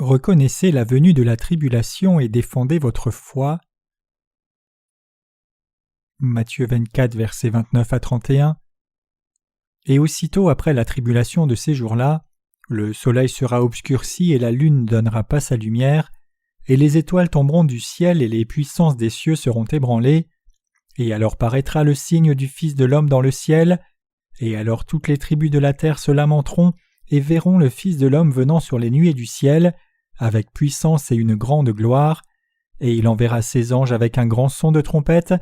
Reconnaissez la venue de la tribulation et défendez votre foi. Matthieu 24, versets 29 à 31. Et aussitôt après la tribulation de ces jours-là, le soleil sera obscurci et la lune ne donnera pas sa lumière, et les étoiles tomberont du ciel et les puissances des cieux seront ébranlées, et alors paraîtra le signe du Fils de l'homme dans le ciel, et alors toutes les tribus de la terre se lamenteront et verront le Fils de l'homme venant sur les nuées du ciel, avec puissance et une grande gloire, et il enverra ses anges avec un grand son de trompette,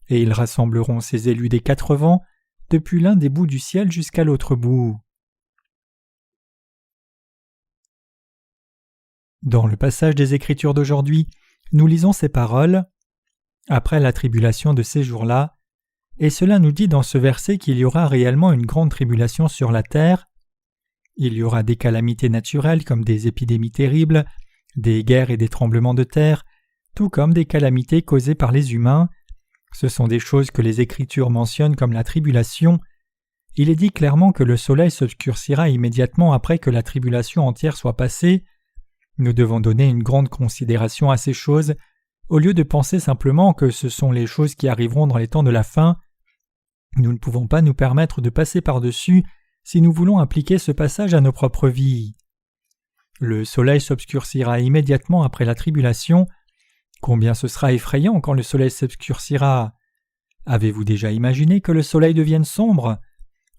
et ils rassembleront ses élus des quatre vents, depuis l'un des bouts du ciel jusqu'à l'autre bout. Dans le passage des Écritures d'aujourd'hui, nous lisons ces paroles « Après la tribulation de ces jours-là », et cela nous dit dans ce verset qu'il y aura réellement une grande tribulation sur la terre. Il y aura des calamités naturelles comme des épidémies terribles, des guerres et des tremblements de terre, tout comme des calamités causées par les humains. Ce sont des choses que les Écritures mentionnent comme la tribulation. Il est dit clairement que le soleil s'obscurcira immédiatement après que la tribulation entière soit passée. Nous devons donner une grande considération à ces choses, au lieu de penser simplement que ce sont les choses qui arriveront dans les temps de la fin. Nous ne pouvons pas nous permettre de passer par-dessus si nous voulons appliquer ce passage à nos propres vies. Le soleil s'obscurcira immédiatement après la tribulation. Combien ce sera effrayant quand le soleil s'obscurcira. Avez-vous déjà imaginé que le soleil devienne sombre?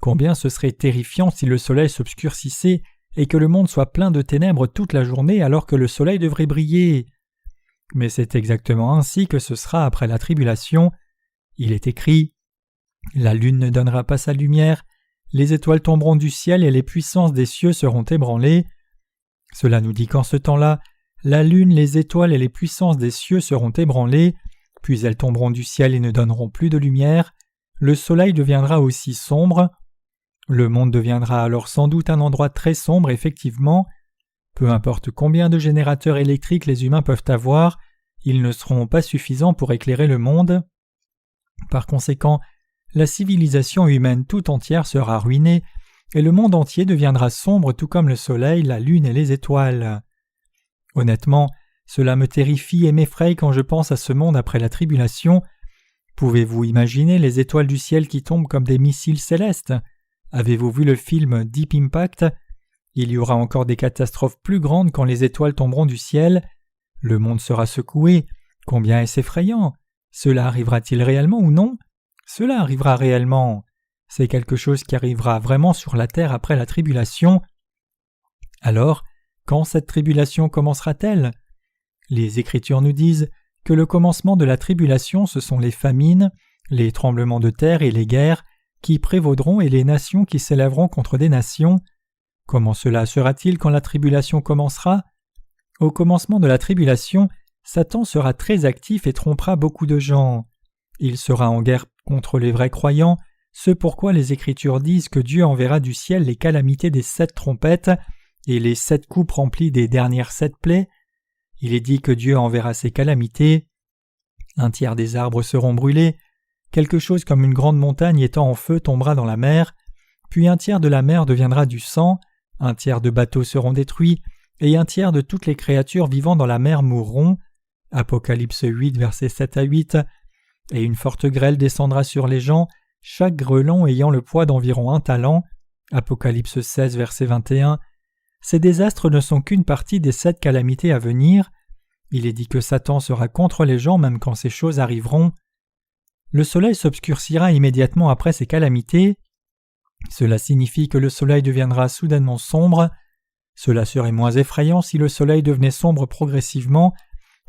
Combien ce serait terrifiant si le soleil s'obscurcissait et que le monde soit plein de ténèbres toute la journée alors que le soleil devrait briller. Mais c'est exactement ainsi que ce sera après la tribulation. Il est écrit « La lune ne donnera pas sa lumière, les étoiles tomberont du ciel et les puissances des cieux seront ébranlées. » Cela nous dit qu'en ce temps-là, la lune, les étoiles et les puissances des cieux seront ébranlées, puis elles tomberont du ciel et ne donneront plus de lumière. Le soleil deviendra aussi sombre. Le monde deviendra alors sans doute un endroit très sombre, effectivement. Peu importe combien de générateurs électriques les humains peuvent avoir, ils ne seront pas suffisants pour éclairer le monde. Par conséquent, la civilisation humaine tout entière sera ruinée, et le monde entier deviendra sombre tout comme le soleil, la lune et les étoiles. Honnêtement, cela me terrifie et m'effraie quand je pense à ce monde après la tribulation. Pouvez-vous imaginer les étoiles du ciel qui tombent comme des missiles célestes? Avez-vous vu le film Deep Impact? Il y aura encore des catastrophes plus grandes quand les étoiles tomberont du ciel. Le monde sera secoué. Combien est-ce effrayant? Cela arrivera-t-il réellement ou non? Cela arrivera réellement. C'est quelque chose qui arrivera vraiment sur la terre après la tribulation. Alors, quand cette tribulation commencera-t-elle? Les Écritures nous disent que le commencement de la tribulation, ce sont les famines, les tremblements de terre et les guerres qui prévaudront et les nations qui s'élèveront contre des nations. Comment cela sera-t-il quand la tribulation commencera? Au commencement de la tribulation, Satan sera très actif et trompera beaucoup de gens. Il sera en guerre contre les vrais croyants, ce pourquoi les Écritures disent que Dieu enverra du ciel les calamités des 7 trompettes et les 7 coupes remplies des dernières 7 plaies. Il est dit que Dieu enverra ces calamités. Un tiers des arbres seront brûlés, quelque chose comme une grande montagne étant en feu tombera dans la mer, puis un tiers de la mer deviendra du sang, un tiers de bateaux seront détruits, et un tiers de toutes les créatures vivant dans la mer mourront. Apocalypse 8, versets 7 à 8. Et une forte grêle descendra sur les gens, chaque grêlon ayant le poids d'environ 1 talent. Apocalypse 16, verset 21. Ces désastres ne sont qu'une partie des 7 calamités à venir. Il est dit que Satan sera contre les gens même quand ces choses arriveront. Le soleil s'obscurcira immédiatement après ces calamités. Cela signifie que le soleil deviendra soudainement sombre. Cela serait moins effrayant si le soleil devenait sombre progressivement,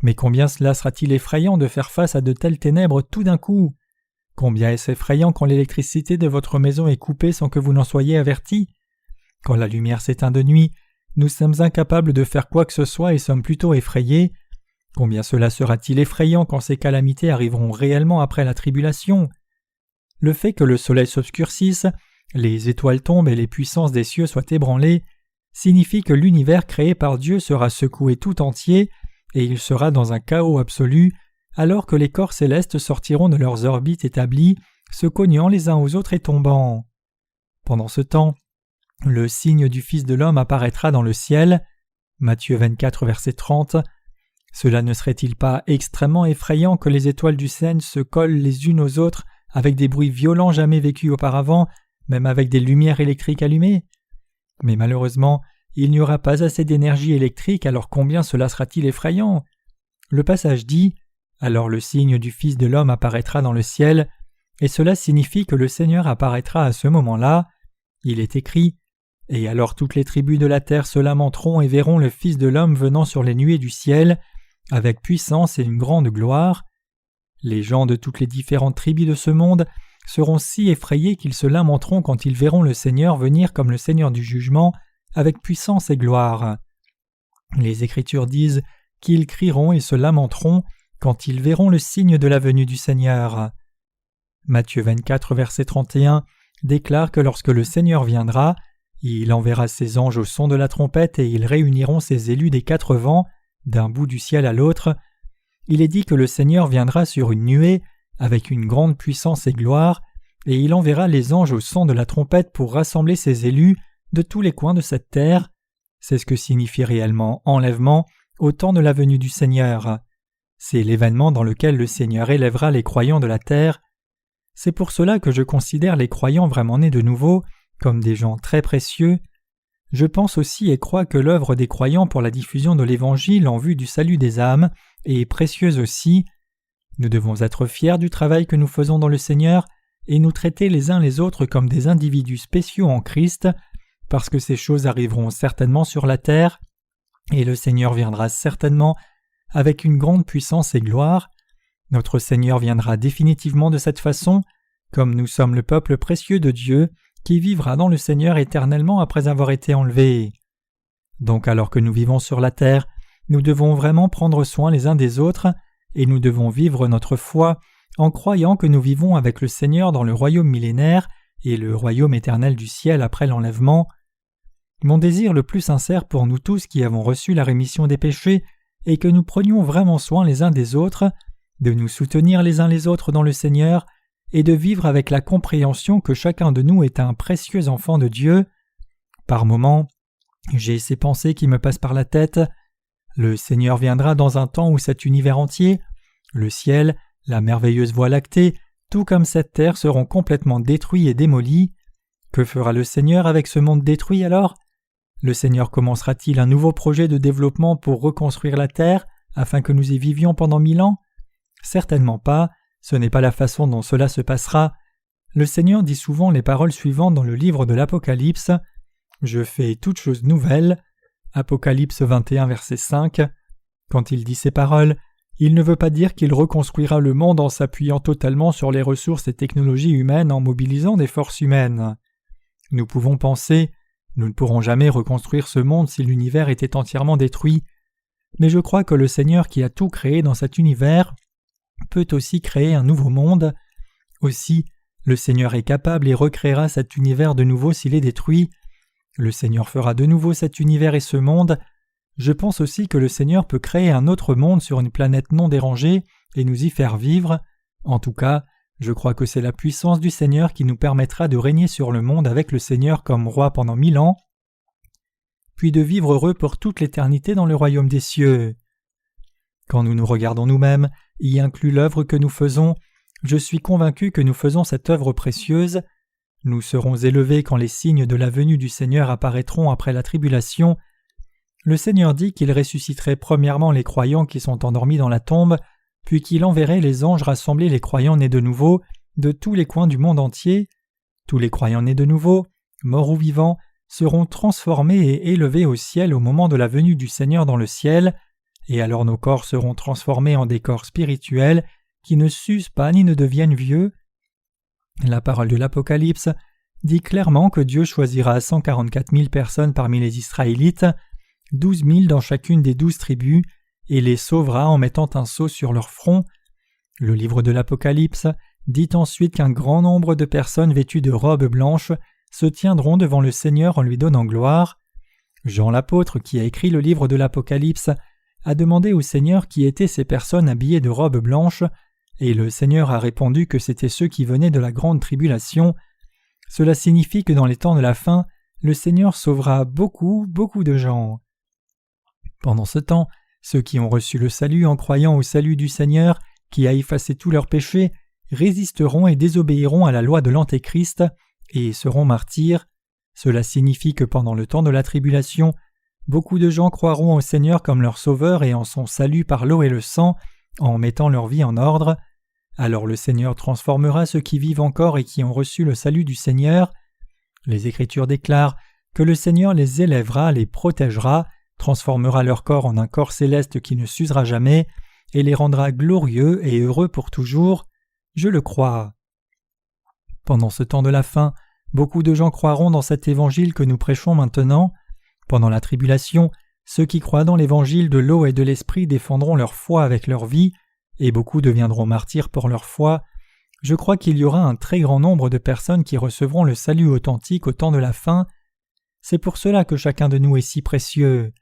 mais combien cela sera-t-il effrayant de faire face à de telles ténèbres tout d'un coup? Combien est-ce effrayant quand l'électricité de votre maison est coupée sans que vous n'en soyez averti? Quand la lumière s'éteint de nuit, nous sommes incapables de faire quoi que ce soit et sommes plutôt effrayés. Combien cela sera-t-il effrayant quand ces calamités arriveront réellement après la tribulation? Le fait que le soleil s'obscurcisse, les étoiles tombent et les puissances des cieux soient ébranlées, signifie que l'univers créé par Dieu sera secoué tout entier et il sera dans un chaos absolu, alors que les corps célestes sortiront de leurs orbites établies, se cognant les uns aux autres et tombant. Pendant ce temps, le signe du Fils de l'homme apparaîtra dans le ciel. Matthieu 24, verset 30. Cela ne serait-il pas extrêmement effrayant que les étoiles du ciel se collent les unes aux autres avec des bruits violents jamais vécus auparavant, même avec des lumières électriques allumées? Mais malheureusement, il n'y aura pas assez d'énergie électrique, alors combien cela sera-t-il effrayant? Le passage dit « Alors le signe du Fils de l'homme apparaîtra dans le ciel », et cela signifie que le Seigneur apparaîtra à ce moment-là. Il est écrit « Et alors toutes les tribus de la terre se lamenteront et verront le Fils de l'homme venant sur les nuées du ciel, avec puissance et une grande gloire. » Les gens de toutes les différentes tribus de ce monde seront si effrayés qu'ils se lamenteront quand ils verront le Seigneur venir comme le Seigneur du jugement, avec puissance et gloire. Les Écritures disent qu'ils crieront et se lamenteront quand ils verront le signe de la venue du Seigneur. Matthieu 24, verset 31 déclare que lorsque le Seigneur viendra, il enverra ses anges au son de la trompette et ils réuniront ses élus des quatre vents, d'un bout du ciel à l'autre. Il est dit que le Seigneur viendra sur une nuée, avec une grande puissance et gloire, et il enverra les anges au son de la trompette pour rassembler ses élus de tous les coins de cette terre. C'est ce que signifie réellement enlèvement au temps de la venue du Seigneur. C'est l'événement dans lequel le Seigneur élèvera les croyants de la terre. C'est pour cela que je considère les croyants vraiment nés de nouveau comme des gens très précieux. Je pense aussi et crois que l'œuvre des croyants pour la diffusion de l'Évangile en vue du salut des âmes est précieuse aussi. Nous devons être fiers du travail que nous faisons dans le Seigneur et nous traiter les uns les autres comme des individus spéciaux en Christ, parce que ces choses arriveront certainement sur la terre, et le Seigneur viendra certainement avec une grande puissance et gloire. Notre Seigneur viendra définitivement de cette façon, comme nous sommes le peuple précieux de Dieu, qui vivra dans le Seigneur éternellement après avoir été enlevé. Donc alors que nous vivons sur la terre, nous devons vraiment prendre soin les uns des autres, et nous devons vivre notre foi en croyant que nous vivons avec le Seigneur dans le royaume millénaire et le royaume éternel du ciel après l'enlèvement. Mon désir le plus sincère pour nous tous qui avons reçu la rémission des péchés est que nous prenions vraiment soin les uns des autres, de nous soutenir les uns les autres dans le Seigneur et de vivre avec la compréhension que chacun de nous est un précieux enfant de Dieu. Par moments, j'ai ces pensées qui me passent par la tête. Le Seigneur viendra dans un temps où cet univers entier, le ciel, la merveilleuse voie lactée, tout comme cette terre seront complètement détruits et démolis. Que fera le Seigneur avec ce monde détruit alors? Le Seigneur commencera-t-il un nouveau projet de développement pour reconstruire la terre afin que nous y vivions pendant 1000 ans? Certainement pas, ce n'est pas la façon dont cela se passera. Le Seigneur dit souvent les paroles suivantes dans le livre de l'Apocalypse. « Je fais toutes choses nouvelles » Apocalypse 21, verset 5. Quand il dit ces paroles, il ne veut pas dire qu'il reconstruira le monde en s'appuyant totalement sur les ressources et technologies humaines en mobilisant des forces humaines. Nous pouvons penser « Nous ne pourrons jamais reconstruire ce monde si l'univers était entièrement détruit ». Mais je crois que le Seigneur qui a tout créé dans cet univers peut aussi créer un nouveau monde. Aussi, le Seigneur est capable et recréera cet univers de nouveau s'il est détruit. Le Seigneur fera de nouveau cet univers et ce monde. Je pense aussi que le Seigneur peut créer un autre monde sur une planète non dérangée et nous y faire vivre. En tout cas, je crois que c'est la puissance du Seigneur qui nous permettra de régner sur le monde avec le Seigneur comme roi pendant 1000 ans, puis de vivre heureux pour toute l'éternité dans le royaume des cieux. Quand nous nous regardons nous-mêmes, y inclut l'œuvre que nous faisons, je suis convaincu que nous faisons cette œuvre précieuse. Nous serons élevés quand les signes de la venue du Seigneur apparaîtront après la tribulation. Le Seigneur dit qu'il ressusciterait premièrement les croyants qui sont endormis dans la tombe, puis qu'il enverrait les anges rassembler les croyants nés de nouveau de tous les coins du monde entier. Tous les croyants nés de nouveau, morts ou vivants, seront transformés et élevés au ciel au moment de la venue du Seigneur dans le ciel, et alors nos corps seront transformés en des corps spirituels qui ne s'usent pas ni ne deviennent vieux. La parole de l'Apocalypse dit clairement que Dieu choisira 144 000 personnes parmi les Israélites, 12 000 dans chacune des 12 tribus, et les sauvera en mettant un sceau sur leur front. Le livre de l'Apocalypse dit ensuite qu'un grand nombre de personnes vêtues de robes blanches se tiendront devant le Seigneur en lui donnant gloire. Jean l'apôtre, qui a écrit le livre de l'Apocalypse, a demandé au Seigneur qui étaient ces personnes habillées de robes blanches, et le Seigneur a répondu que c'étaient ceux qui venaient de la grande tribulation. Cela signifie que dans les temps de la fin, le Seigneur sauvera beaucoup de gens. Pendant ce temps, ceux qui ont reçu le salut en croyant au salut du Seigneur, qui a effacé tous leurs péchés, résisteront et désobéiront à la loi de l'Antéchrist et seront martyrs. Cela signifie que pendant le temps de la tribulation, beaucoup de gens croiront au Seigneur comme leur sauveur et en son salut par l'eau et le sang, en mettant leur vie en ordre. Alors le Seigneur transformera ceux qui vivent encore et qui ont reçu le salut du Seigneur. Les Écritures déclarent que le Seigneur les élèvera, les protégera, transformera leur corps en un corps céleste qui ne s'usera jamais, et les rendra glorieux et heureux pour toujours. Je le crois. Pendant ce temps de la fin, beaucoup de gens croiront dans cet évangile que nous prêchons maintenant. Pendant la tribulation, ceux qui croient dans l'évangile de l'eau et de l'esprit défendront leur foi avec leur vie, et beaucoup deviendront martyrs pour leur foi. Je crois qu'il y aura un très grand nombre de personnes qui recevront le salut authentique au temps de la fin. C'est pour cela que chacun de nous est si précieux.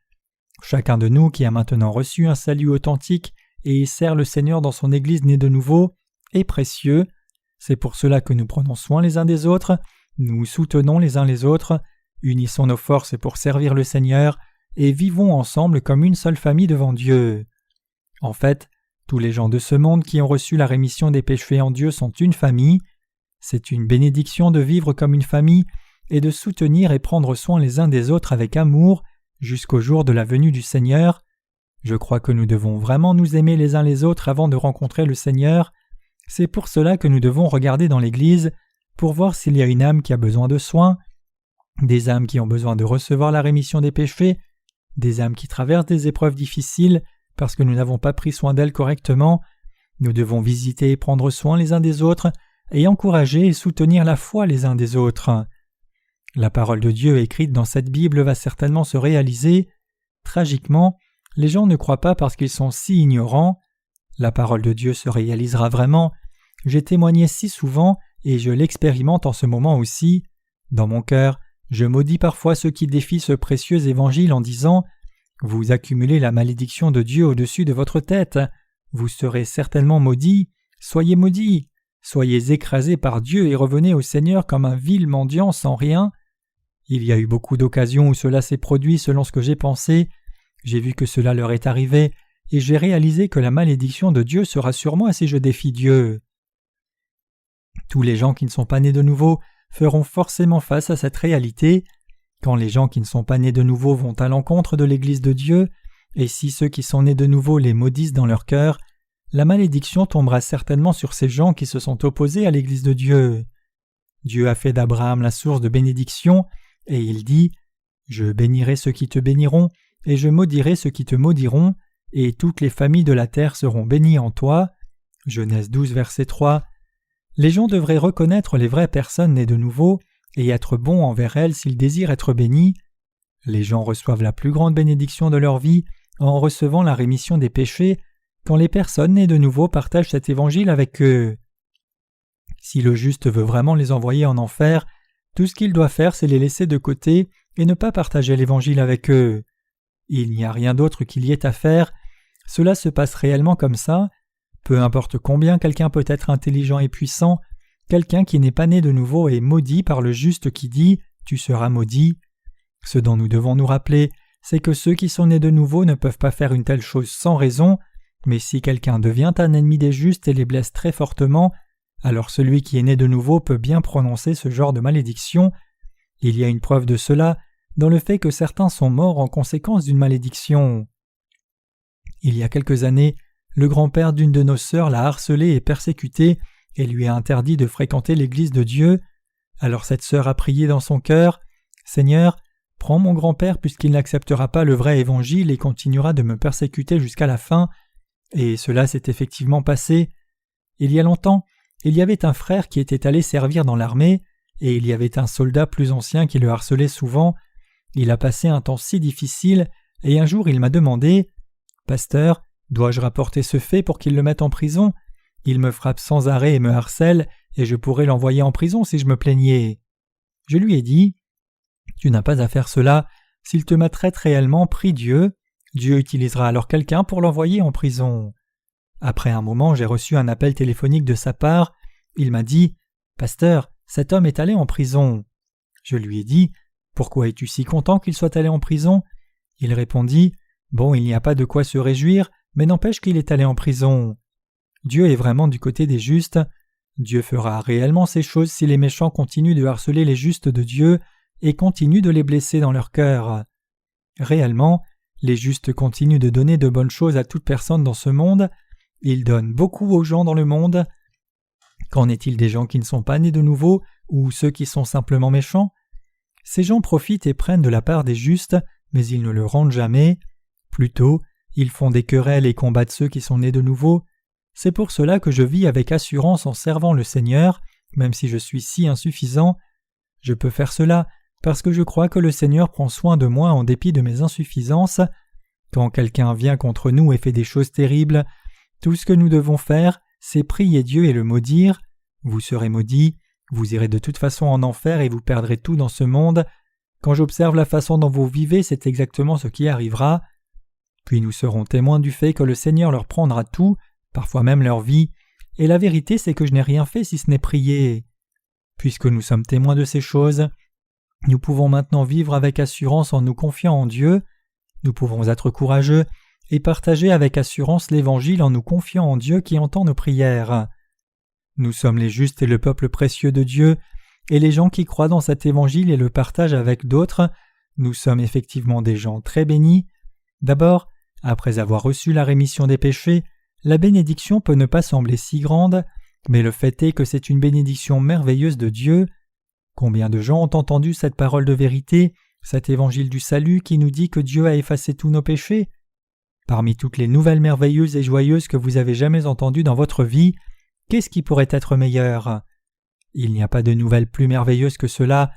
Chacun de nous qui a maintenant reçu un salut authentique et sert le Seigneur dans son Église née de nouveau est précieux. C'est pour cela que nous prenons soin les uns des autres, nous soutenons les uns les autres, unissons nos forces pour servir le Seigneur et vivons ensemble comme une seule famille devant Dieu. En fait, tous les gens de ce monde qui ont reçu la rémission des péchés en Dieu sont une famille. C'est une bénédiction de vivre comme une famille et de soutenir et prendre soin les uns des autres avec amour jusqu'au jour de la venue du Seigneur. Je crois que nous devons vraiment nous aimer les uns les autres avant de rencontrer le Seigneur. C'est pour cela que nous devons regarder dans l'Église pour voir s'il y a une âme qui a besoin de soins, des âmes qui ont besoin de recevoir la rémission des péchés, des âmes qui traversent des épreuves difficiles parce que nous n'avons pas pris soin d'elles correctement. Nous devons visiter et prendre soin les uns des autres et encourager et soutenir la foi les uns des autres. La parole de Dieu écrite dans cette Bible va certainement se réaliser. Tragiquement, les gens ne croient pas parce qu'ils sont si ignorants. La parole de Dieu se réalisera vraiment. J'ai témoigné si souvent et je l'expérimente en ce moment aussi. Dans mon cœur, je maudis parfois ceux qui défient ce précieux évangile en disant « Vous accumulez la malédiction de Dieu au-dessus de votre tête. Vous serez certainement maudits. Soyez maudits. Soyez écrasés par Dieu et revenez au Seigneur comme un vil mendiant sans rien. » Il y a eu beaucoup d'occasions où cela s'est produit selon ce que j'ai pensé. J'ai vu que cela leur est arrivé et j'ai réalisé que la malédiction de Dieu sera sur moi si je défie Dieu. Tous les gens qui ne sont pas nés de nouveau feront forcément face à cette réalité. Quand les gens qui ne sont pas nés de nouveau vont à l'encontre de l'Église de Dieu, et si ceux qui sont nés de nouveau les maudissent dans leur cœur, la malédiction tombera certainement sur ces gens qui se sont opposés à l'Église de Dieu. Dieu a fait d'Abraham la source de bénédiction, et il dit « Je bénirai ceux qui te béniront, et je maudirai ceux qui te maudiront, et toutes les familles de la terre seront bénies en toi. » Genèse 12, verset 3. Les gens devraient reconnaître les vraies personnes nées de nouveau et être bons envers elles s'ils désirent être bénis. Les gens reçoivent la plus grande bénédiction de leur vie en recevant la rémission des péchés quand les personnes nées de nouveau partagent cet évangile avec eux. Si le juste veut vraiment les envoyer en enfer, tout ce qu'il doit faire c'est les laisser de côté et ne pas partager l'évangile avec eux. Il n'y a rien d'autre qu'il y ait à faire, cela se passe réellement comme ça. Peu importe combien quelqu'un peut être intelligent et puissant, quelqu'un qui n'est pas né de nouveau est maudit par le juste qui dit « Tu seras maudit ». Ce dont nous devons nous rappeler, c'est que ceux qui sont nés de nouveau ne peuvent pas faire une telle chose sans raison, mais si quelqu'un devient un ennemi des justes et les blesse très fortement, alors celui qui est né de nouveau peut bien prononcer ce genre de malédiction. Il y a une preuve de cela dans le fait que certains sont morts en conséquence d'une malédiction. Il y a quelques années, le grand-père d'une de nos sœurs l'a harcelée et persécutée et lui a interdit de fréquenter l'Église de Dieu. Alors cette sœur a prié dans son cœur « Seigneur, prends mon grand-père puisqu'il n'acceptera pas le vrai évangile et continuera de me persécuter jusqu'à la fin. » Et cela s'est effectivement passé. Il y a longtemps, il y avait un frère qui était allé servir dans l'armée, et il y avait un soldat plus ancien qui le harcelait souvent. Il a passé un temps si difficile, et un jour il m'a demandé « Pasteur, dois-je rapporter ce fait pour qu'il le mette en prison ? Il me frappe sans arrêt et me harcèle, et je pourrais l'envoyer en prison si je me plaignais. » Je lui ai dit « Tu n'as pas à faire cela. S'il te maltraite réellement, prie Dieu. Dieu utilisera alors quelqu'un pour l'envoyer en prison. » Après un moment, j'ai reçu un appel téléphonique de sa part. Il m'a dit « Pasteur, cet homme est allé en prison. » Je lui ai dit « Pourquoi es-tu si content qu'il soit allé en prison ?» Il répondit « Bon, il n'y a pas de quoi se réjouir, mais n'empêche qu'il est allé en prison. Dieu est vraiment du côté des justes. Dieu fera réellement ces choses si les méchants continuent de harceler les justes de Dieu et continuent de les blesser dans leur cœur. Réellement, les justes continuent de donner de bonnes choses à toute personne dans ce monde. Ils donnent beaucoup aux gens dans le monde. Qu'en est-il des gens qui ne sont pas nés de nouveau ou ceux qui sont simplement méchants? Ces gens profitent et prennent de la part des justes, mais ils ne le rendent jamais. Plutôt, ils font des querelles et combattent ceux qui sont nés de nouveau. C'est pour cela que je vis avec assurance en servant le Seigneur, même si je suis si insuffisant. Je peux faire cela parce que je crois que le Seigneur prend soin de moi en dépit de mes insuffisances. Quand quelqu'un vient contre nous et fait des choses terribles, tout ce que nous devons faire, c'est prier Dieu et le maudire. Vous serez maudits, vous irez de toute façon en enfer et vous perdrez tout dans ce monde. Quand j'observe la façon dont vous vivez, c'est exactement ce qui arrivera. Puis nous serons témoins du fait que le Seigneur leur prendra tout, parfois même leur vie, et la vérité c'est que je n'ai rien fait si ce n'est prier. Puisque nous sommes témoins de ces choses, nous pouvons maintenant vivre avec assurance en nous confiant en Dieu. Nous pouvons être courageux et partager avec assurance l'Évangile en nous confiant en Dieu qui entend nos prières. Nous sommes les justes et le peuple précieux de Dieu, et les gens qui croient dans cet Évangile et le partagent avec d'autres, nous sommes effectivement des gens très bénis. D'abord, après avoir reçu la rémission des péchés, la bénédiction peut ne pas sembler si grande, mais le fait est que c'est une bénédiction merveilleuse de Dieu. Combien de gens ont entendu cette parole de vérité, cet évangile du salut qui nous dit que Dieu a effacé tous nos péchés? Parmi toutes les nouvelles merveilleuses et joyeuses que vous avez jamais entendues dans votre vie, qu'est-ce qui pourrait être meilleur? Il n'y a pas de nouvelle plus merveilleuse que cela,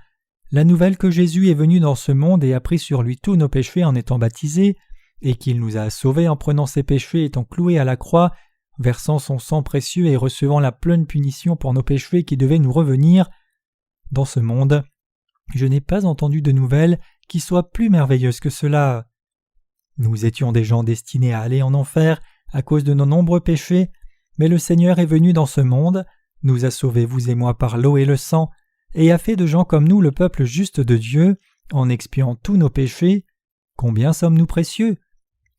la nouvelle que Jésus est venu dans ce monde et a pris sur lui tous nos péchés en étant baptisé, et qu'il nous a sauvés en prenant ses péchés étant cloué à la croix, versant son sang précieux et recevant la pleine punition pour nos péchés qui devaient nous revenir. Dans ce monde, je n'ai pas entendu de nouvelles qui soient plus merveilleuses que cela. Nous étions des gens destinés à aller en enfer à cause de nos nombreux péchés, mais le Seigneur est venu dans ce monde, nous a sauvés vous et moi par l'eau et le sang, et a fait de gens comme nous le peuple juste de Dieu, en expiant tous nos péchés. Combien sommes-nous précieux?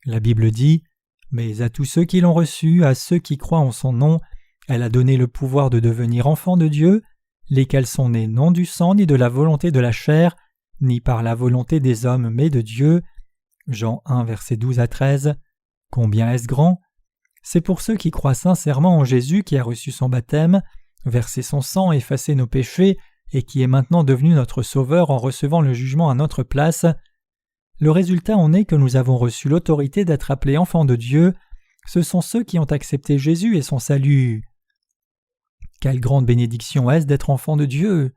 La Bible dit « Mais à tous ceux qui l'ont reçu, à ceux qui croient en son nom, elle a donné le pouvoir de devenir enfants de Dieu, lesquels sont nés non du sang ni de la volonté de la chair, ni par la volonté des hommes mais de Dieu. » Jean 1, versets 12 à 13. Combien est-ce grand? C'est pour ceux qui croient sincèrement en Jésus qui a reçu son baptême, versé son sang, effacé nos péchés, et qui est maintenant devenu notre Sauveur en recevant le jugement à notre place. Le résultat en est que nous avons reçu l'autorité d'être appelés enfants de Dieu. Ce sont ceux qui ont accepté Jésus et son salut. Quelle grande bénédiction est-ce d'être enfants de Dieu!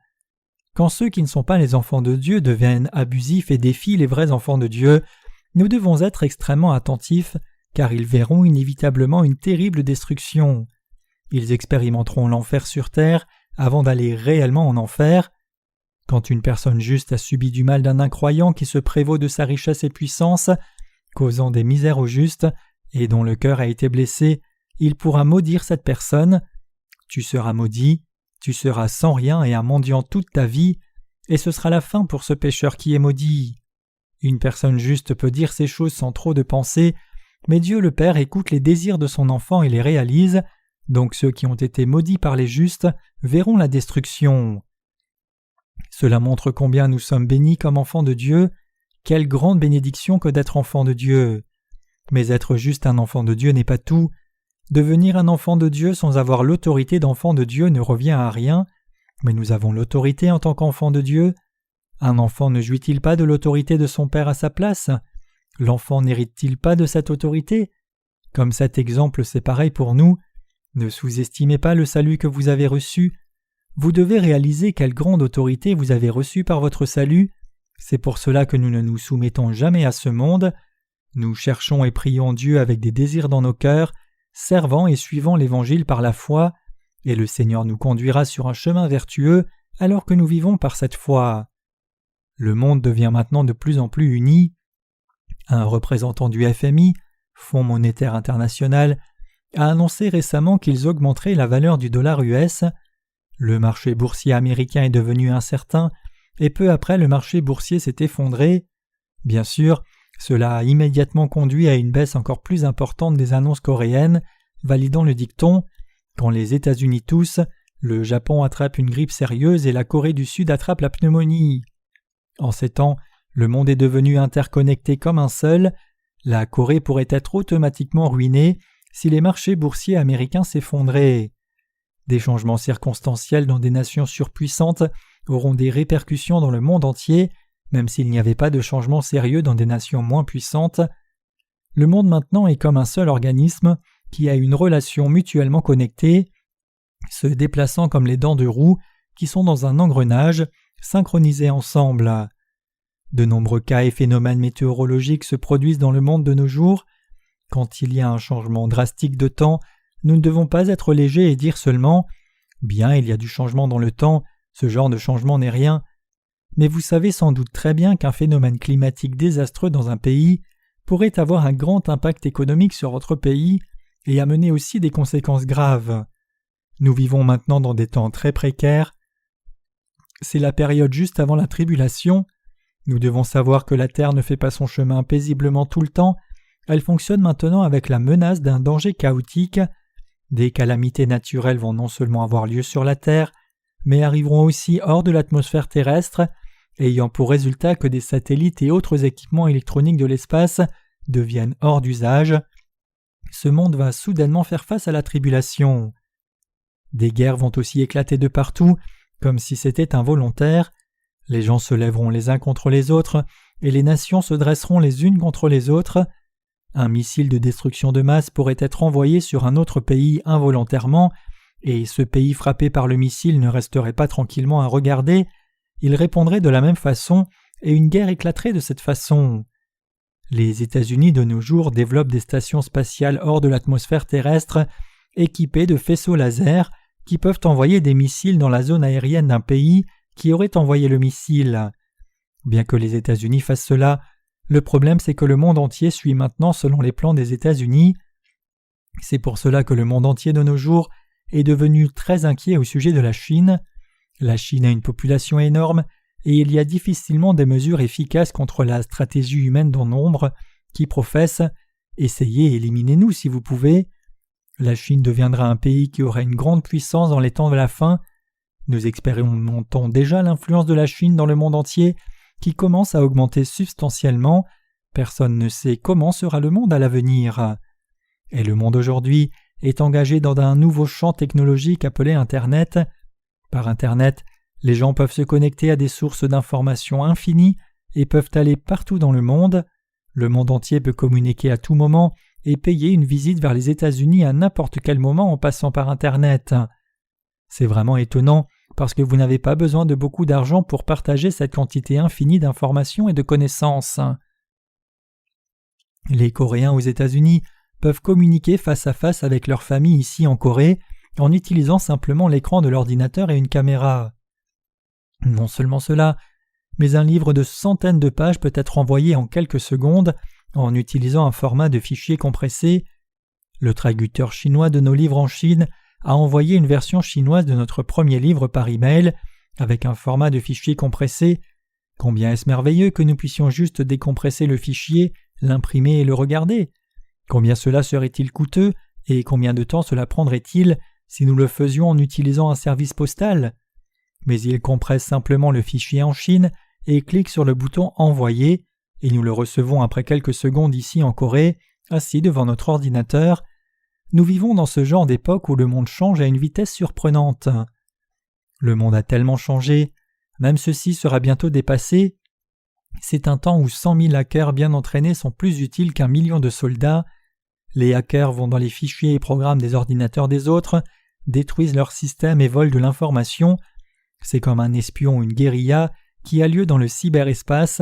Quand ceux qui ne sont pas les enfants de Dieu deviennent abusifs et défient les vrais enfants de Dieu, nous devons être extrêmement attentifs, car ils verront inévitablement une terrible destruction. Ils expérimenteront l'enfer sur terre avant d'aller réellement en enfer. Quand une personne juste a subi du mal d'un incroyant qui se prévaut de sa richesse et puissance, causant des misères aux justes, et dont le cœur a été blessé, il pourra maudire cette personne. Tu seras maudit, tu seras sans rien et un mendiant toute ta vie, et ce sera la fin pour ce pécheur qui est maudit. Une personne juste peut dire ces choses sans trop de pensée, mais Dieu le Père écoute les désirs de son enfant et les réalise, donc ceux qui ont été maudits par les justes verront la destruction. Cela montre combien nous sommes bénis comme enfants de Dieu. Quelle grande bénédiction que d'être enfant de Dieu. Mais être juste un enfant de Dieu n'est pas tout. Devenir un enfant de Dieu sans avoir l'autorité d'enfant de Dieu ne revient à rien, mais nous avons l'autorité en tant qu'enfant de Dieu. Un enfant ne jouit-il pas de l'autorité de son père à sa place? L'enfant n'hérite-t-il pas de cette autorité? Comme cet exemple, c'est pareil pour nous. Ne sous-estimez pas le salut que vous avez reçu. Vous devez réaliser quelle grande autorité vous avez reçue par votre salut. C'est pour cela que nous ne nous soumettons jamais à ce monde. Nous cherchons et prions Dieu avec des désirs dans nos cœurs, servant et suivant l'Évangile par la foi, et le Seigneur nous conduira sur un chemin vertueux alors que nous vivons par cette foi. Le monde devient maintenant de plus en plus uni. Un représentant du FMI, Fonds monétaire international, a annoncé récemment qu'ils augmenteraient la valeur du dollar US. Le marché boursier américain est devenu incertain, et peu après le marché boursier s'est effondré. Bien sûr, Cela a immédiatement conduit à une baisse encore plus importante des annonces coréennes, validant le dicton « Quand les États-Unis toussent, le Japon attrape une grippe sérieuse et la Corée du Sud attrape la pneumonie ». En ces temps, le monde est devenu interconnecté comme un seul. La Corée pourrait être automatiquement ruinée si les marchés boursiers américains s'effondraient. Des changements circonstanciels dans des nations surpuissantes auront des répercussions dans le monde entier, même s'il n'y avait pas de changement sérieux dans des nations moins puissantes. Le monde maintenant est comme un seul organisme qui a une relation mutuellement connectée, se déplaçant comme les dents de roue qui sont dans un engrenage, synchronisés ensemble. De nombreux cas et phénomènes météorologiques se produisent dans le monde de nos jours. Quand il y a un changement drastique de temps, nous ne devons pas être légers et dire seulement « Bien, il y a du changement dans le temps, ce genre de changement n'est rien ». Mais vous savez sans doute très bien qu'un phénomène climatique désastreux dans un pays pourrait avoir un grand impact économique sur votre pays et amener aussi des conséquences graves. Nous vivons maintenant dans des temps très précaires. C'est la période juste avant la tribulation. Nous devons savoir que la terre ne fait pas son chemin paisiblement tout le temps. Elle fonctionne maintenant avec la menace d'un danger chaotique. Des calamités naturelles vont non seulement avoir lieu sur la terre, mais arriveront aussi hors de l'atmosphère terrestre, ayant pour résultat que des satellites et autres équipements électroniques de l'espace deviennent hors d'usage. Ce monde va soudainement faire face à la tribulation. Des guerres vont aussi éclater de partout, comme si c'était involontaire. Les gens se lèveront les uns contre les autres, et les nations se dresseront les unes contre les autres. Un missile de destruction de masse pourrait être envoyé sur un autre pays involontairement, et ce pays frappé par le missile ne resterait pas tranquillement à regarder, il répondrait de la même façon, et une guerre éclaterait de cette façon. Les États-Unis de nos jours développent des stations spatiales hors de l'atmosphère terrestre, équipées de faisceaux laser, qui peuvent envoyer des missiles dans la zone aérienne d'un pays qui aurait envoyé le missile. Bien que les États-Unis fassent cela, le problème c'est que le monde entier suit maintenant selon les plans des États-Unis. C'est pour cela que le monde entier de nos jours est devenu très inquiet au sujet de la Chine. La Chine a une population énorme et il y a difficilement des mesures efficaces contre la stratégie humaine dans nombre qui professe « Essayez, éliminez-nous si vous pouvez ». La Chine deviendra un pays qui aura une grande puissance dans les temps de la fin. Nous expérimentons déjà l'influence de la Chine dans le monde entier qui commence à augmenter substantiellement. Personne ne sait comment sera le monde à l'avenir. Et le monde aujourd'hui est engagé dans un nouveau champ technologique appelé Internet. Par Internet, les gens peuvent se connecter à des sources d'informations infinies et peuvent aller partout dans le monde. Le monde entier peut communiquer à tout moment et payer une visite vers les États-Unis à n'importe quel moment en passant par Internet. C'est vraiment étonnant parce que vous n'avez pas besoin de beaucoup d'argent pour partager cette quantité infinie d'informations et de connaissances. Les Coréens aux États-Unis peuvent communiquer face à face avec leur famille ici en Corée en utilisant simplement l'écran de l'ordinateur et une caméra. Non seulement cela, mais un livre de centaines de pages peut être envoyé en quelques secondes en utilisant un format de fichier compressé. Le traducteur chinois de nos livres en Chine a envoyé une version chinoise de notre premier livre par email avec un format de fichier compressé. Combien est-ce merveilleux que nous puissions juste décompresser le fichier, l'imprimer et le regarder. Combien cela serait-il coûteux et combien de temps cela prendrait-il si nous le faisions en utilisant un service postal? Mais il compresse simplement le fichier en Chine et clique sur le bouton « Envoyer » et nous le recevons après quelques secondes ici en Corée, assis devant notre ordinateur. Nous vivons dans ce genre d'époque où le monde change à une vitesse surprenante. Le monde a tellement changé, même ceci sera bientôt dépassé. C'est un temps où 100 000 hackers bien entraînés sont plus utiles qu'1 million de soldats. Les hackers vont dans les fichiers et programmes des ordinateurs des autres, détruisent leur système et volent de l'information. C'est comme un espion ou une guérilla qui a lieu dans le cyberespace.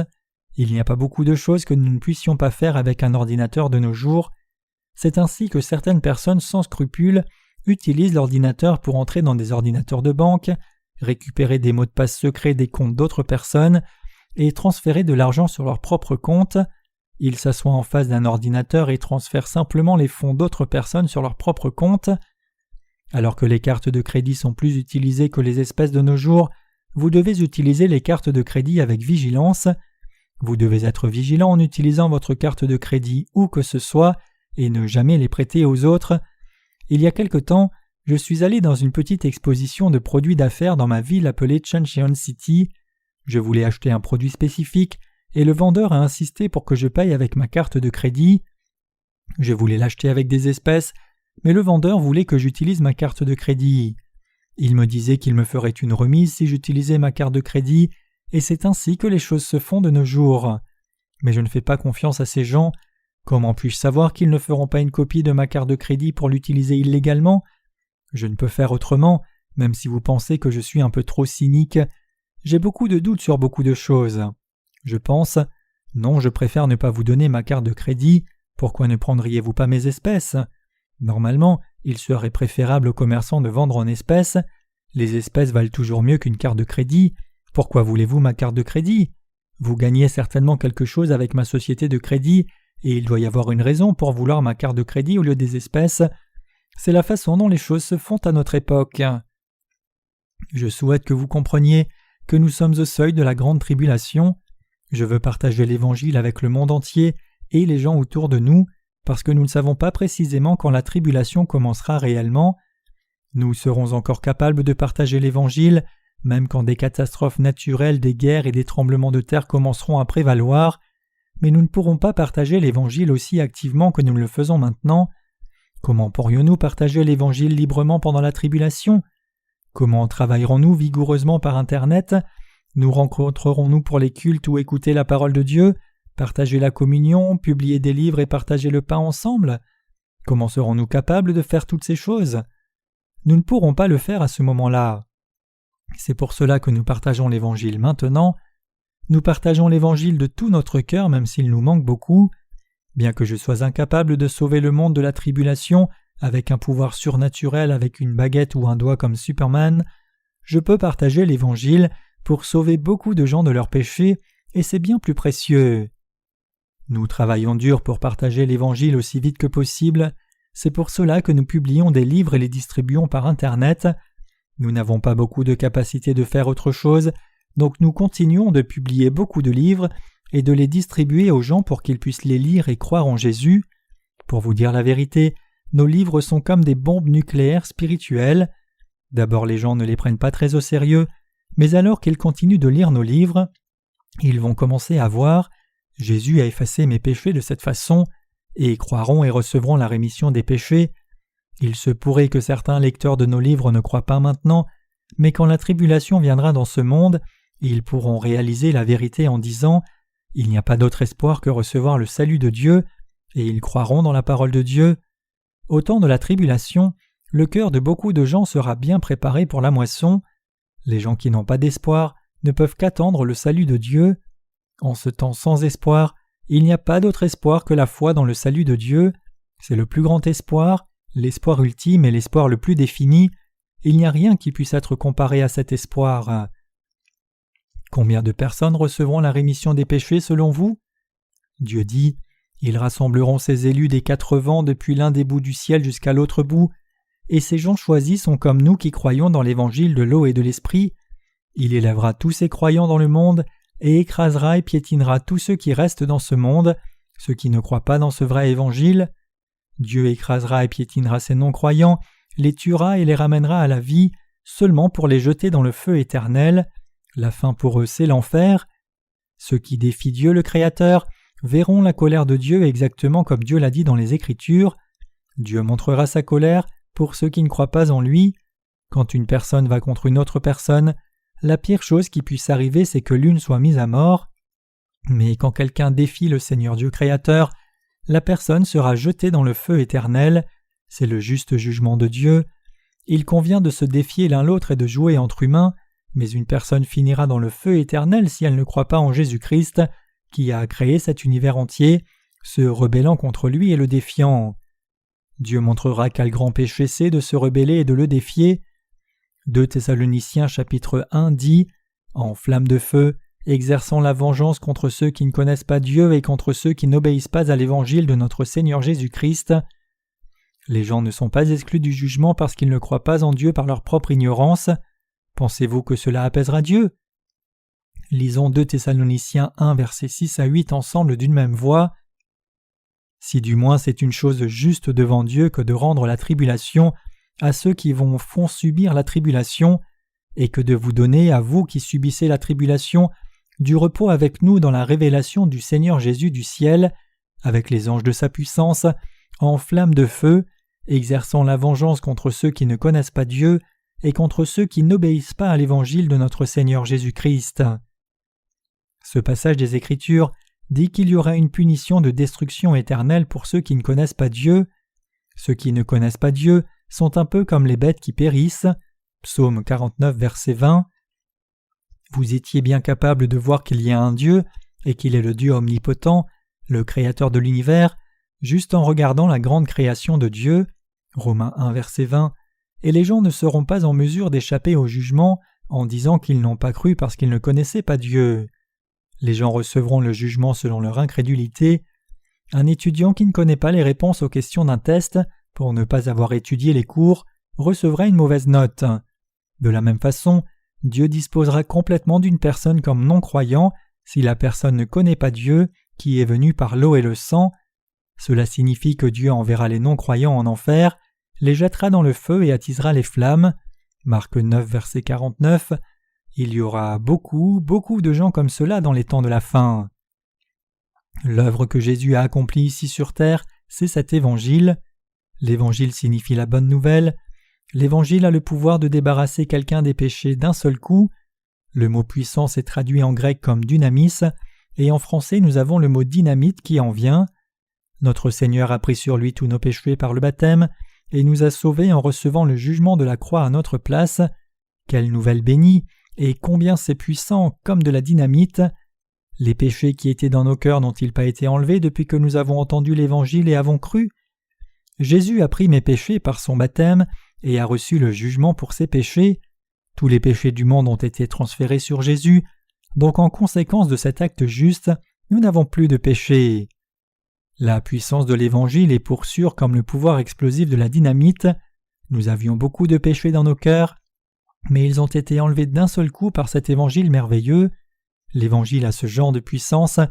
Il n'y a pas beaucoup de choses que nous ne puissions pas faire avec un ordinateur de nos jours. C'est ainsi que certaines personnes sans scrupules utilisent l'ordinateur pour entrer dans des ordinateurs de banque, récupérer des mots de passe secrets des comptes d'autres personnes et transférer de l'argent sur leur propre compte. Ils s'assoient en face d'un ordinateur et transfèrent simplement les fonds d'autres personnes sur leur propre compte. Alors que les cartes de crédit sont plus utilisées que les espèces de nos jours, vous devez utiliser les cartes de crédit avec vigilance. Vous devez être vigilant en utilisant votre carte de crédit où que ce soit et ne jamais les prêter aux autres. Il y a quelque temps, je suis allé dans une petite exposition de produits d'affaires dans ma ville appelée Chuncheon City. Je voulais acheter un produit spécifique et le vendeur a insisté pour que je paye avec ma carte de crédit. Je voulais l'acheter avec des espèces, mais le vendeur voulait que j'utilise ma carte de crédit. Il me disait qu'il me ferait une remise si j'utilisais ma carte de crédit, et c'est ainsi que les choses se font de nos jours. Mais je ne fais pas confiance à ces gens. Comment puis-je savoir qu'ils ne feront pas une copie de ma carte de crédit pour l'utiliser illégalement ? Je ne peux faire autrement, même si vous pensez que je suis un peu trop cynique. J'ai beaucoup de doutes sur beaucoup de choses. Je pense, non, je préfère ne pas vous donner ma carte de crédit. Pourquoi ne prendriez-vous pas mes espèces ? Normalement, il serait préférable aux commerçants de vendre en espèces. Les espèces valent toujours mieux qu'une carte de crédit. Pourquoi voulez-vous ma carte de crédit ? Vous gagnez certainement quelque chose avec ma société de crédit, et il doit y avoir une raison pour vouloir ma carte de crédit au lieu des espèces. C'est la façon dont les choses se font à notre époque. Je souhaite que vous compreniez que nous sommes au seuil de la grande tribulation. Je veux partager l'Évangile avec le monde entier et les gens autour de nous, parce que nous ne savons pas précisément quand la tribulation commencera réellement. Nous serons encore capables de partager l'Évangile, même quand des catastrophes naturelles, des guerres et des tremblements de terre commenceront à prévaloir, mais nous ne pourrons pas partager l'Évangile aussi activement que nous le faisons maintenant. Comment pourrions-nous partager l'Évangile librement pendant la tribulation ? Comment travaillerons-nous vigoureusement par Internet ? Nous rencontrerons-nous pour les cultes ou écouter la parole de Dieu, partager la communion, publier des livres et partager le pain ensemble ? Comment serons-nous capables de faire toutes ces choses ? Nous ne pourrons pas le faire à ce moment-là. C'est pour cela que nous partageons l'Évangile maintenant. Nous partageons l'Évangile de tout notre cœur même s'il nous manque beaucoup. Bien que je sois incapable de sauver le monde de la tribulation avec un pouvoir surnaturel avec une baguette ou un doigt comme Superman, je peux partager l'Évangile pour sauver beaucoup de gens de leurs péchés, et c'est bien plus précieux. Nous travaillons dur pour partager l'Évangile aussi vite que possible. C'est pour cela que nous publions des livres et les distribuons par Internet. Nous n'avons pas beaucoup de capacité de faire autre chose, donc nous continuons de publier beaucoup de livres et de les distribuer aux gens pour qu'ils puissent les lire et croire en Jésus. Pour vous dire la vérité, nos livres sont comme des bombes nucléaires spirituelles. D'abord les gens ne les prennent pas très au sérieux, mais alors qu'ils continuent de lire nos livres, ils vont commencer à voir « Jésus a effacé mes péchés de cette façon » et croiront et recevront la rémission des péchés. Il se pourrait que certains lecteurs de nos livres ne croient pas maintenant, mais quand la tribulation viendra dans ce monde, ils pourront réaliser la vérité en disant « Il n'y a pas d'autre espoir que recevoir le salut de Dieu » et ils croiront dans la parole de Dieu. Au temps de la tribulation, le cœur de beaucoup de gens sera bien préparé pour la moisson. Les gens qui n'ont pas d'espoir ne peuvent qu'attendre le salut de Dieu. En ce temps sans espoir, il n'y a pas d'autre espoir que la foi dans le salut de Dieu. C'est le plus grand espoir, l'espoir ultime et l'espoir le plus défini. Il n'y a rien qui puisse être comparé à cet espoir. Combien de personnes recevront la rémission des péchés selon vous ? Dieu dit « Ils rassembleront ses élus des quatre vents depuis l'un des bouts du ciel jusqu'à l'autre bout, et ces gens choisis sont comme nous qui croyons dans l'évangile de l'eau et de l'esprit. Il élèvera tous ses croyants dans le monde et écrasera et piétinera tous ceux qui restent dans ce monde, ceux qui ne croient pas dans ce vrai évangile. Dieu écrasera et piétinera ces non-croyants, les tuera et les ramènera à la vie, seulement pour les jeter dans le feu éternel. La fin pour eux, c'est l'enfer. Ceux qui défient Dieu le Créateur verront la colère de Dieu exactement comme Dieu l'a dit dans les Écritures. Dieu montrera sa colère pour ceux qui ne croient pas en lui. Quand une personne va contre une autre personne, la pire chose qui puisse arriver, c'est que l'une soit mise à mort. Mais quand quelqu'un défie le Seigneur Dieu Créateur, la personne sera jetée dans le feu éternel. C'est le juste jugement de Dieu. Il convient de se défier l'un l'autre et de jouer entre humains, mais une personne finira dans le feu éternel si elle ne croit pas en Jésus-Christ, qui a créé cet univers entier, se rebellant contre lui et le défiant. Dieu montrera quel grand péché c'est de se rebeller et de le défier. 2 Thessaloniciens chapitre 1 dit « En flamme de feu, exerçant la vengeance contre ceux qui ne connaissent pas Dieu et contre ceux qui n'obéissent pas à l'évangile de notre Seigneur Jésus-Christ. » Les gens ne sont pas exclus du jugement parce qu'ils ne croient pas en Dieu par leur propre ignorance. Pensez-vous que cela apaisera Dieu ? Lisons 2 Thessaloniciens 1 versets 6 à 8 ensemble d'une même voix. Si du moins c'est une chose juste devant Dieu que de rendre la tribulation à ceux qui font subir la tribulation, et que de vous donner, à vous qui subissez la tribulation, du repos avec nous dans la révélation du Seigneur Jésus du ciel, avec les anges de sa puissance, en flamme de feu, exerçant la vengeance contre ceux qui ne connaissent pas Dieu et contre ceux qui n'obéissent pas à l'évangile de notre Seigneur Jésus-Christ. Ce passage des Écritures dit qu'il y aura une punition de destruction éternelle pour ceux qui ne connaissent pas Dieu. Ceux qui ne connaissent pas Dieu sont un peu comme les bêtes qui périssent. Psaume 49, verset 20. Vous étiez bien capable de voir qu'il y a un Dieu et qu'il est le Dieu omnipotent, le Créateur de l'univers, juste en regardant la grande création de Dieu. Romains 1, verset 20. Et les gens ne seront pas en mesure d'échapper au jugement en disant qu'ils n'ont pas cru parce qu'ils ne connaissaient pas Dieu. Les gens recevront le jugement selon leur incrédulité. Un étudiant qui ne connaît pas les réponses aux questions d'un test, pour ne pas avoir étudié les cours, recevra une mauvaise note. De la même façon, Dieu disposera complètement d'une personne comme non-croyant si la personne ne connaît pas Dieu, qui est venu par l'eau et le sang. Cela signifie que Dieu enverra les non-croyants en enfer, les jettera dans le feu et attisera les flammes. Marc 9, verset 49. Il y aura beaucoup de gens comme cela dans les temps de la fin. L'œuvre que Jésus a accomplie ici sur terre, c'est cet évangile. L'évangile signifie la bonne nouvelle. L'évangile a le pouvoir de débarrasser quelqu'un des péchés d'un seul coup. Le mot puissance est traduit en grec comme dynamis, et en français nous avons le mot dynamite qui en vient. Notre Seigneur a pris sur lui tous nos péchés par le baptême, et nous a sauvés en recevant le jugement de la croix à notre place. Quelle nouvelle bénie, et combien c'est puissant comme de la dynamite. Les péchés qui étaient dans nos cœurs n'ont-ils pas été enlevés depuis que nous avons entendu l'Évangile et avons cru? Jésus a pris mes péchés par son baptême et a reçu le jugement pour ses péchés. Tous les péchés du monde ont été transférés sur Jésus, donc en conséquence de cet acte juste, nous n'avons plus de péché. La puissance de l'Évangile est pour sûr comme le pouvoir explosif de la dynamite. Nous avions beaucoup de péchés dans nos cœurs, mais ils ont été enlevés d'un seul coup par cet Évangile merveilleux. L'Évangile a ce genre de puissance.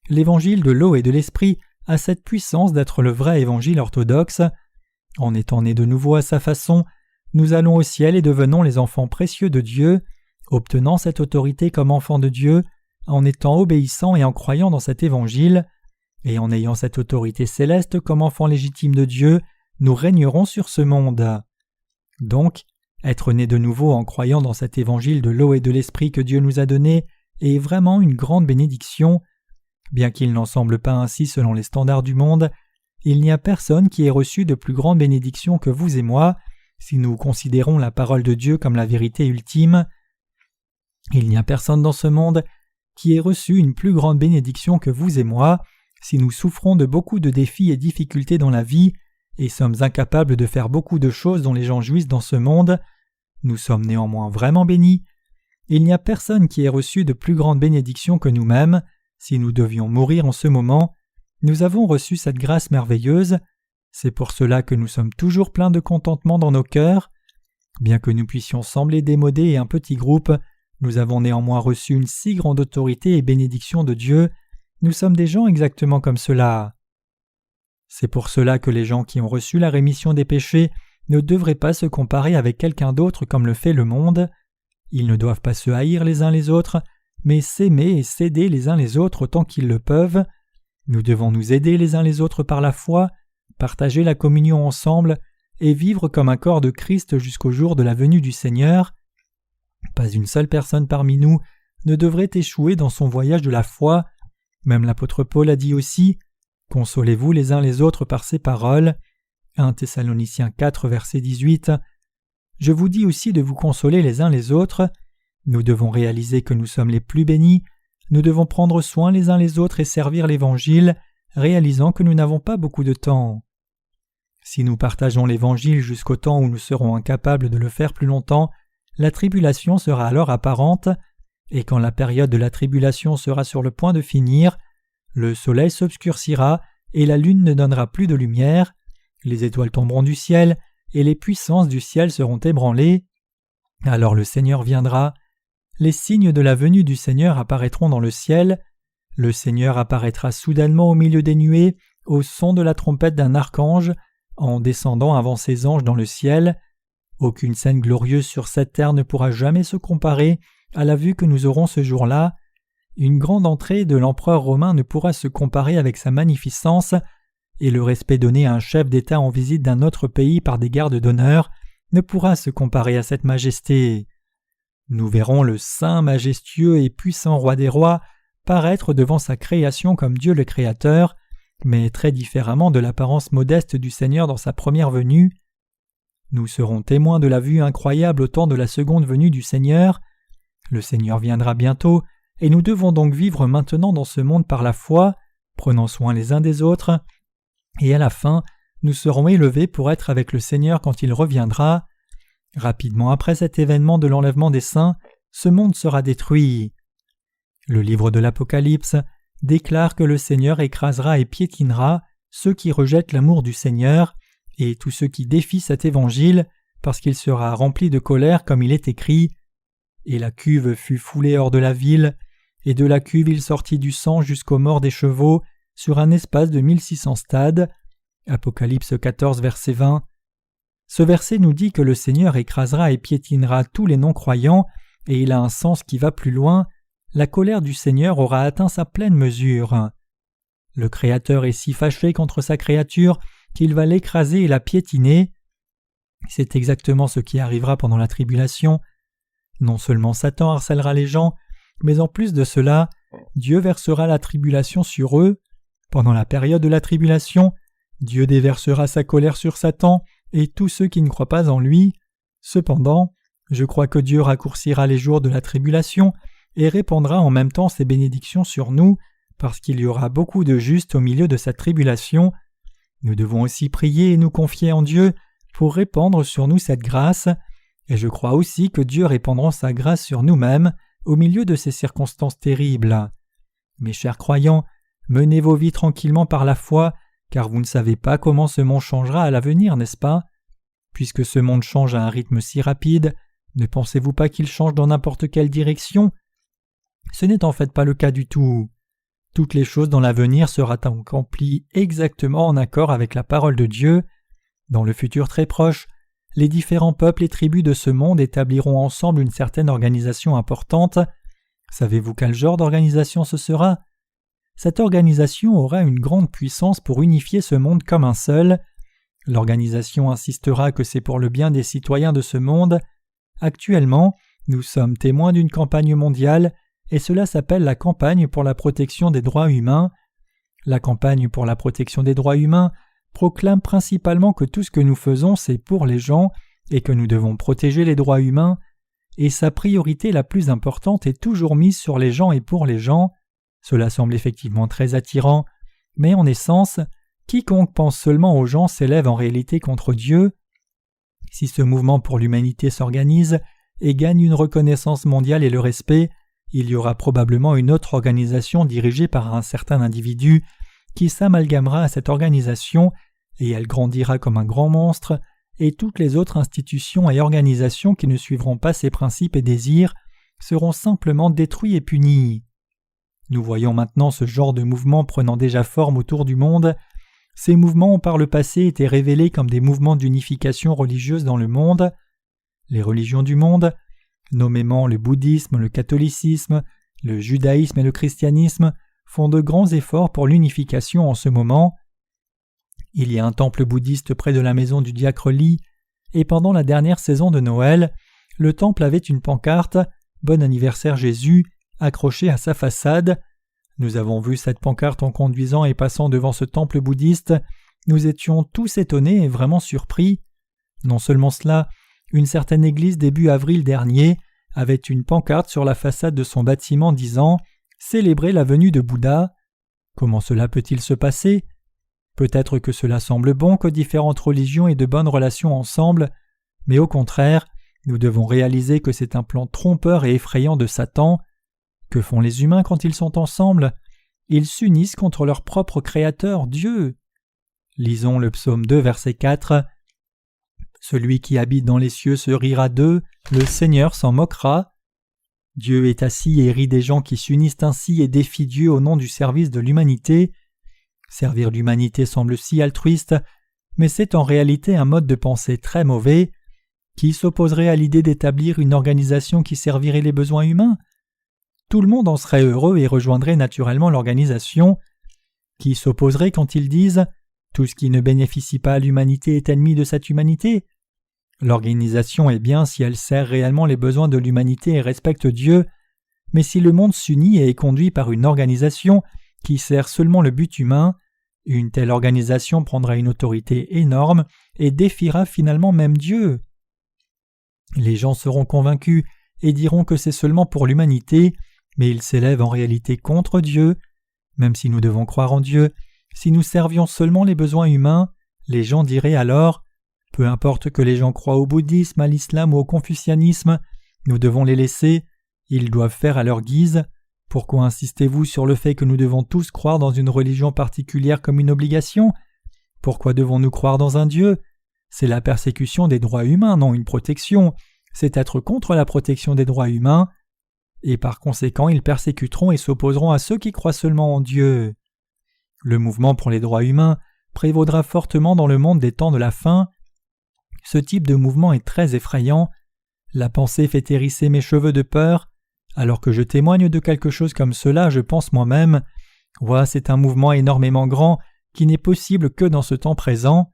L'Évangile de l'eau et de l'Esprit a cette puissance d'être le vrai Évangile orthodoxe. En étant nés de nouveau à sa façon, nous allons au ciel et devenons les enfants précieux de Dieu, obtenant cette autorité comme enfants de Dieu, en étant obéissants et en croyant dans cet Évangile. Et en ayant cette autorité céleste comme enfants légitimes de Dieu, nous régnerons sur ce monde. Donc, être né de nouveau en croyant dans cet évangile de l'eau et de l'esprit que Dieu nous a donné est vraiment une grande bénédiction. Bien qu'il n'en semble pas ainsi selon les standards du monde, il n'y a personne qui ait reçu de plus grande bénédiction que vous et moi, si nous considérons la parole de Dieu comme la vérité ultime. Il n'y a personne dans ce monde qui ait reçu une plus grande bénédiction que vous et moi, si nous souffrons de beaucoup de défis et difficultés dans la vie, et sommes incapables de faire beaucoup de choses dont les gens jouissent dans ce monde. Nous sommes néanmoins vraiment bénis. Il n'y a personne qui ait reçu de plus grande bénédiction que nous-mêmes. Si nous devions mourir en ce moment, nous avons reçu cette grâce merveilleuse. C'est pour cela que nous sommes toujours pleins de contentement dans nos cœurs. Bien que nous puissions sembler démodés et un petit groupe, nous avons néanmoins reçu une si grande autorité et bénédiction de Dieu. Nous sommes des gens exactement comme cela. C'est pour cela que les gens qui ont reçu la rémission des péchés ne devraient pas se comparer avec quelqu'un d'autre comme le fait le monde. Ils ne doivent pas se haïr les uns les autres, mais s'aimer et s'aider les uns les autres autant qu'ils le peuvent. Nous devons nous aider les uns les autres par la foi, partager la communion ensemble et vivre comme un corps de Christ jusqu'au jour de la venue du Seigneur. Pas une seule personne parmi nous ne devrait échouer dans son voyage de la foi. Même l'apôtre Paul a dit aussi « Consolez-vous les uns les autres par ces paroles » 1 Thessaloniciens 4, verset 18. Je vous dis aussi de vous consoler les uns les autres. Nous devons réaliser que nous sommes les plus bénis. Nous devons prendre soin les uns les autres et servir l'Évangile, réalisant que nous n'avons pas beaucoup de temps. Si nous partageons l'Évangile jusqu'au temps où nous serons incapables de le faire plus longtemps, la tribulation sera alors apparente, et quand la période de la tribulation sera sur le point de finir, le soleil s'obscurcira et la lune ne donnera plus de lumière, les étoiles tomberont du ciel et les puissances du ciel seront ébranlées. Alors le Seigneur viendra. les signes de la venue du Seigneur apparaîtront dans le ciel. Le Seigneur apparaîtra soudainement au milieu des nuées, au son de la trompette d'un archange, en descendant avant ses anges dans le ciel. Aucune scène glorieuse sur cette terre ne pourra jamais se comparer à la vue que nous aurons ce jour-là. Une grande entrée de l'empereur romain ne pourra se comparer avec sa magnificence, et le respect donné à un chef d'État en visite d'un autre pays par des gardes d'honneur ne pourra se comparer à cette majesté. Nous verrons le saint, majestueux et puissant roi des rois paraître devant sa création comme Dieu le Créateur, mais très différemment de l'apparence modeste du Seigneur dans sa première venue. Nous serons témoins de la vue incroyable au temps de la seconde venue du Seigneur. Le Seigneur viendra bientôt, et nous devons donc vivre maintenant dans ce monde par la foi, prenant soin les uns des autres, et à la fin, nous serons élevés pour être avec le Seigneur quand il reviendra. Rapidement après cet événement de l'enlèvement des saints, ce monde sera détruit. Le livre de l'Apocalypse déclare que le Seigneur écrasera et piétinera ceux qui rejettent l'amour du Seigneur et tous ceux qui défient cet évangile, parce qu'il sera rempli de colère comme il est écrit. Et la cuve fut foulée hors de la ville, et de la cuve il sortit du sang jusqu'aux morts des chevaux, sur un espace de 1600 stades. Apocalypse 14, verset 20. Ce verset nous dit que le Seigneur écrasera et piétinera tous les non-croyants, et il a un sens qui va plus loin. La colère du Seigneur aura atteint sa pleine mesure. Le Créateur est si fâché contre sa créature qu'il va l'écraser et la piétiner. C'est exactement ce qui arrivera pendant la tribulation. Non seulement Satan harcèlera les gens, mais en plus de cela, Dieu versera la tribulation sur eux. Pendant la période de la tribulation, Dieu déversera sa colère sur Satan et tous ceux qui ne croient pas en lui. Cependant, je crois que Dieu raccourcira les jours de la tribulation et répandra en même temps ses bénédictions sur nous, parce qu'il y aura beaucoup de justes au milieu de cette tribulation. Nous devons aussi prier et nous confier en Dieu pour répandre sur nous cette grâce, et je crois aussi que Dieu répandra sa grâce sur nous-mêmes au milieu de ces circonstances terribles. Mes chers croyants, menez vos vies tranquillement par la foi, car vous ne savez pas comment ce monde changera à l'avenir, n'est-ce pas? Puisque ce monde change à un rythme si rapide, ne pensez-vous pas qu'il change dans n'importe quelle direction? Ce n'est en fait pas le cas du tout. Toutes les choses dans l'avenir seront accomplies exactement en accord avec la parole de Dieu. Dans le futur très proche, les différents peuples et tribus de ce monde établiront ensemble une certaine organisation importante. Savez-vous quel genre d'organisation ce sera? Cette organisation aura une grande puissance pour unifier ce monde comme un seul. L'organisation insistera que c'est pour le bien des citoyens de ce monde. Actuellement, nous sommes témoins d'une campagne mondiale, et cela s'appelle la campagne pour la protection des droits humains. La campagne pour la protection des droits humains proclame principalement que tout ce que nous faisons c'est pour les gens et que nous devons protéger les droits humains, et sa priorité la plus importante est toujours mise sur les gens et pour les gens. Cela semble effectivement très attirant, mais en essence, quiconque pense seulement aux gens s'élève en réalité contre Dieu. Si ce mouvement pour l'humanité s'organise et gagne une reconnaissance mondiale et le respect, il y aura probablement une autre organisation dirigée par un certain individu qui s'amalgamera à cette organisation et elle grandira comme un grand monstre, et toutes les autres institutions et organisations qui ne suivront pas ses principes et désirs seront simplement détruits et punis. Nous voyons maintenant ce genre de mouvement prenant déjà forme autour du monde. Ces mouvements ont par le passé été révélés comme des mouvements d'unification religieuse dans le monde. Les religions du monde, nommément le bouddhisme, le catholicisme, le judaïsme et le christianisme, font de grands efforts pour l'unification en ce moment. Il y a un temple bouddhiste près de la maison du diacre Li, et pendant la dernière saison de Noël, le temple avait une pancarte « Bon anniversaire Jésus » accrochée à sa façade. Nous avons vu cette pancarte en conduisant et passant devant ce temple bouddhiste. Nous étions tous étonnés et vraiment surpris. Non seulement cela, une certaine église début avril dernier avait une pancarte sur la façade de son bâtiment disant « Célébrer la venue de Bouddha ». Comment cela peut-il se passer? Peut-être que cela semble bon que différentes religions aient de bonnes relations ensemble, mais au contraire, nous devons réaliser que c'est un plan trompeur et effrayant de Satan. Que font les humains quand ils sont ensemble? Ils s'unissent contre leur propre Créateur, Dieu. Lisons le psaume 2, verset 4. « Celui qui habite dans les cieux se rira d'eux, le Seigneur s'en moquera. » Dieu est assis et rit des gens qui s'unissent ainsi et défient Dieu au nom du service de l'humanité. Servir l'humanité semble si altruiste, mais c'est en réalité un mode de pensée très mauvais. Qui s'opposerait à l'idée d'établir une organisation qui servirait les besoins humains? Tout le monde en serait heureux et rejoindrait naturellement l'organisation. Qui s'opposerait quand ils disent « Tout ce qui ne bénéficie pas à l'humanité est ennemi de cette humanité » L'organisation est bien si elle sert réellement les besoins de l'humanité et respecte Dieu, mais si le monde s'unit et est conduit par une organisation qui sert seulement le but humain, une telle organisation prendra une autorité énorme et défiera finalement même Dieu. Les gens seront convaincus et diront que c'est seulement pour l'humanité, mais ils s'élèvent en réalité contre Dieu. Même si nous devons croire en Dieu, si nous servions seulement les besoins humains, les gens diraient alors « Peu importe que les gens croient au bouddhisme, à l'islam ou au confucianisme, nous devons les laisser, ils doivent faire à leur guise. Pourquoi insistez-vous sur le fait que nous devons tous croire dans une religion particulière comme une obligation? Pourquoi devons-nous croire dans un Dieu? C'est la persécution des droits humains, non une protection. C'est être contre la protection des droits humains. Et par conséquent, ils persécuteront et s'opposeront à ceux qui croient seulement en Dieu. Le mouvement pour les droits humains prévaudra fortement dans le monde des temps de la fin. Ce type de mouvement est très effrayant. La pensée fait hérisser mes cheveux de peur. Alors que je témoigne de quelque chose comme cela, je pense moi-même « Ouais, c'est un mouvement énormément grand qui n'est possible que dans ce temps présent. »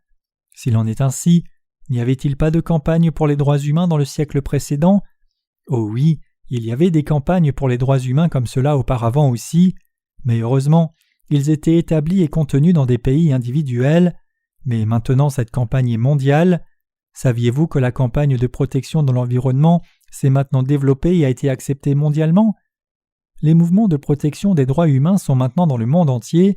S'il en est ainsi, n'y avait-il pas de campagne pour les droits humains dans le siècle précédent? Oh oui, il y avait des campagnes pour les droits humains comme cela auparavant aussi, mais heureusement, ils étaient établis et contenus dans des pays individuels. Mais maintenant cette campagne est mondiale. Saviez-vous que la campagne de protection de l'environnement s'est maintenant développée et a été acceptée mondialement? Les mouvements de protection des droits humains sont maintenant dans le monde entier.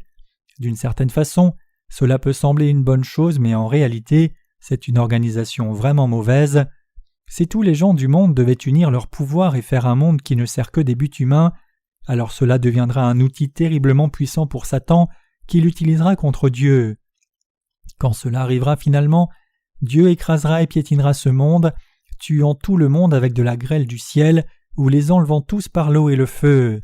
D'une certaine façon, cela peut sembler une bonne chose, mais en réalité, c'est une organisation vraiment mauvaise. Si tous les gens du monde devaient unir leur pouvoir et faire un monde qui ne sert que des buts humains, alors cela deviendra un outil terriblement puissant pour Satan qui l'utilisera contre Dieu. Quand cela arrivera finalement, Dieu écrasera et piétinera ce monde, tuant tout le monde avec de la grêle du ciel ou les enlevant tous par l'eau et le feu.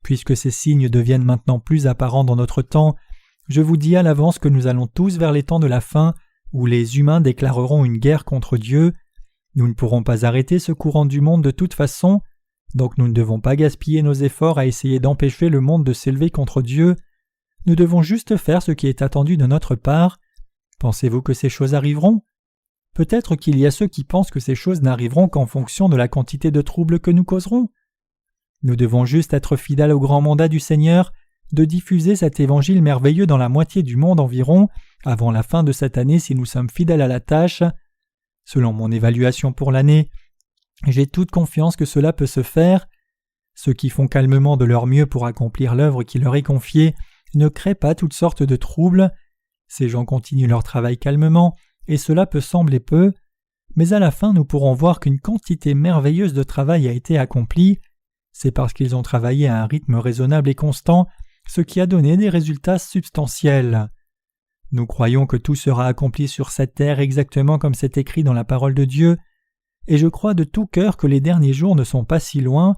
Puisque ces signes deviennent maintenant plus apparents dans notre temps, je vous dis à l'avance que nous allons tous vers les temps de la fin où les humains déclareront une guerre contre Dieu. Nous ne pourrons pas arrêter ce courant du monde de toute façon, donc nous ne devons pas gaspiller nos efforts à essayer d'empêcher le monde de s'élever contre Dieu. Nous devons juste faire ce qui est attendu de notre part. Pensez-vous que ces choses arriveront? Peut-être qu'il y a ceux qui pensent que ces choses n'arriveront qu'en fonction de la quantité de troubles que nous causerons. Nous devons juste être fidèles au grand mandat du Seigneur de diffuser cet évangile merveilleux dans la moitié du monde environ avant la fin de cette année si nous sommes fidèles à la tâche. Selon mon évaluation pour l'année, j'ai toute confiance que cela peut se faire. Ceux qui font calmement de leur mieux pour accomplir l'œuvre qui leur est confiée ne créent pas toutes sortes de troubles. Ces gens continuent leur travail calmement, et cela peut sembler peu, mais à la fin nous pourrons voir qu'une quantité merveilleuse de travail a été accomplie. C'est parce qu'ils ont travaillé à un rythme raisonnable et constant, ce qui a donné des résultats substantiels. Nous croyons que tout sera accompli sur cette terre exactement comme c'est écrit dans la parole de Dieu, et je crois de tout cœur que les derniers jours ne sont pas si loin,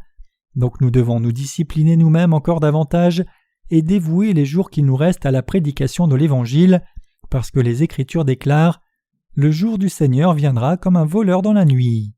donc nous devons nous discipliner nous-mêmes encore davantage et dévouer les jours qui nous restent à la prédication de l'Évangile, parce que les Écritures déclarent « Le jour du Seigneur viendra comme un voleur dans la nuit ».